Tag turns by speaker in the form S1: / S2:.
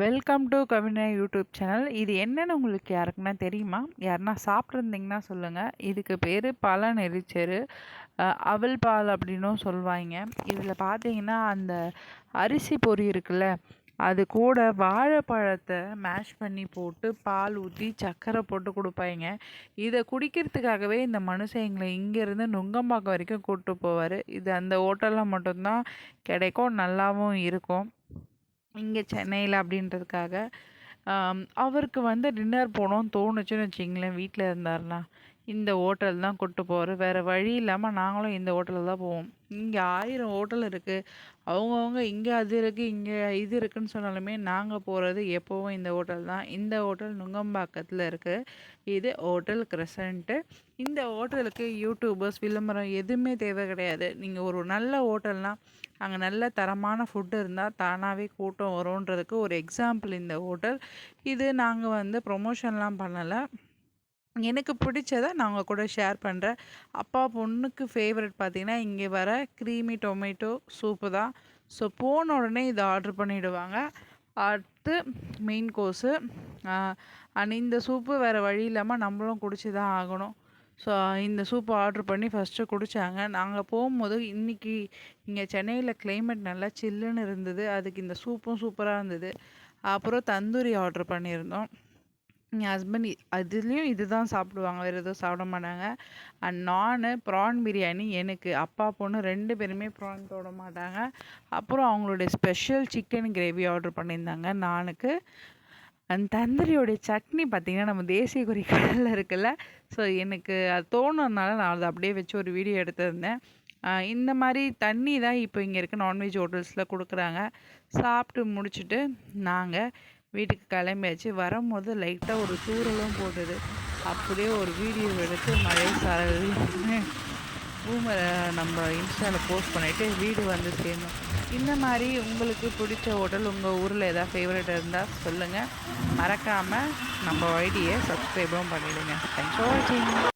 S1: Welcome to Kavina YouTube channel. இது என்னன்னு உங்களுக்கு யாருக்குன்னா தெரியுமா? யாருன்னா சாப்பிட்ருந்தீங்கன்னா சொல்லுங்கள். இதுக்கு பேர் பழ நெறிச்சரு, அவல் பால் அப்படின்னும் சொல்லுவாங்க. இதில் பார்த்தீங்கன்னா அந்த அரிசி பொரி இருக்குல்ல, அது கூட வாழைப்பழத்தை மேஷ் பண்ணி போட்டு பால் ஊற்றி சர்க்கரை போட்டு கொடுப்பாங்க. இதை குடிக்கிறதுக்காகவே இந்த மனுஷன் எங்களை இங்கேருந்து நுங்கம்பாக்கம் வரைக்கும் கூப்பிட்டு போவார். இது அந்த ஹோட்டலில் மட்டும்தான் கிடைக்கும், நல்லாவும் இருக்கும் இங்கே சென்னையில் அப்படின்றதுக்காக. அவருக்கு வந்து டின்னர் போகணும்னு தோணுச்சுன்னு வச்சிங்களேன், வீட்டில் இருந்தாருன்னா இந்த ஹோட்டல் தான் கூப்பிட்டு போவார். வேறு வழி இல்லாமல் நாங்களும் இந்த ஹோட்டலில் தான் போவோம். இங்கே 1000 ஹோட்டல் இருக்குது. அவங்கவுங்க இங்கே அது இருக்குது, இங்கே இது இருக்குதுன்னு சொன்னாலுமே நாங்கள் போகிறது எப்போவும் இந்த ஹோட்டல் தான். இந்த ஹோட்டல் நுங்கம்பாக்கத்தில் இருக்குது. இது ஹோட்டல் கிரசன்ட்டு. இந்த ஹோட்டலுக்கு யூடியூபர்ஸ் விளம்பரம் எதுவுமே தேவை கிடையாது. நீங்கள் ஒரு நல்ல ஹோட்டல்னால் அங்கே நல்ல தரமான ஃபுட்டு இருந்தால் தானாகவே கூட்டம் வரும்ன்றதுக்கு ஒரு எக்ஸாம்பிள் இந்த ஹோட்டல். இது நாங்கள் வந்து ப்ரொமோஷன்லாம் பண்ணலை, எனக்கு பிடிச்சதை நான் உங்கள் கூட ஷேர் பண்ணுறேன். அப்பா பொண்ணுக்கு ஃபேவரட் பார்த்திங்கன்னா இங்கே வர க்ரீமி டொமேட்டோ சூப்பு தான். ஸோ போன உடனே இதை ஆர்டர் பண்ணிவிடுவாங்க. அடுத்து மெயின் கோர்ஸு. அண்ட் இந்த சூப்பு வேறு வழி இல்லாமல் நம்மளும் குடிச்சு தான் ஆகணும். ஸோ இந்த சூப்பை ஆர்டர் பண்ணி ஃபஸ்ட்டு குடித்தாங்க. நாங்கள் போகும்போது இன்றைக்கி இங்கே சென்னையில் கிளைமேட் நல்லா சில்லுன்னு இருந்தது. அதுக்கு இந்த சூப்பும் சூப்பராக இருந்தது. அப்புறம் தந்தூரி ஆர்டர் பண்ணியிருந்தோம். என் ஹஸ்பண்ட் அதுலேயும் இது தான் சாப்பிடுவாங்க, வேறு எதுவும் சாப்பிட மாட்டாங்க. அண்ட் நானு ப்ரான் பிரியாணி எனக்கு, அப்பா பொண்ணு 2 பேருமே ப்ரான் தொட மாட்டாங்க. அப்புறம் அவங்களுடைய ஸ்பெஷல் சிக்கன் கிரேவி ஆர்டர் பண்ணியிருந்தாங்க நானுக்கு. அந்த தந்தூரியோடைய சட்னி பார்த்திங்கன்னா நம்ம தேசிய குறி கடலில் இருக்குல்ல, ஸோ எனக்கு அது தோணுனால நான் அதை அப்படியே வச்சு ஒரு வீடியோ எடுத்திருந்தேன். இந்த மாதிரி தண்ணி தான் இப்போ இங்கே இருக்க நான்வெஜ் ஹோட்டல்ஸில் கொடுக்குறாங்க. சாப்பிட்டு முடிச்சுட்டு நாங்கள் வீட்டுக்கு கிளம்பியாச்சு. வரும்போது லைட்டாக ஒரு தூறலும் போட்டுது. அப்படியே ஒரு வீடியோ எடுத்து மழை சாரல் பூமரை நம்ம இன்ஸ்டாவில் போஸ்ட் பண்ணிவிட்டு வீடு வந்து சேர்ந்தோம். இந்த மாதிரி உங்களுக்கு பிடிச்ச ஹோட்டல் உங்கள் ஊரில் எதாவது ஃபேவரட் இருந்தால் சொல்லுங்கள். மறக்காமல் நம்ம ஐடியை சப்ஸ்கிரைபும் பண்ணிவிடுங்க. தேங்க்ஸ் ஃபார் வாட்சிங்.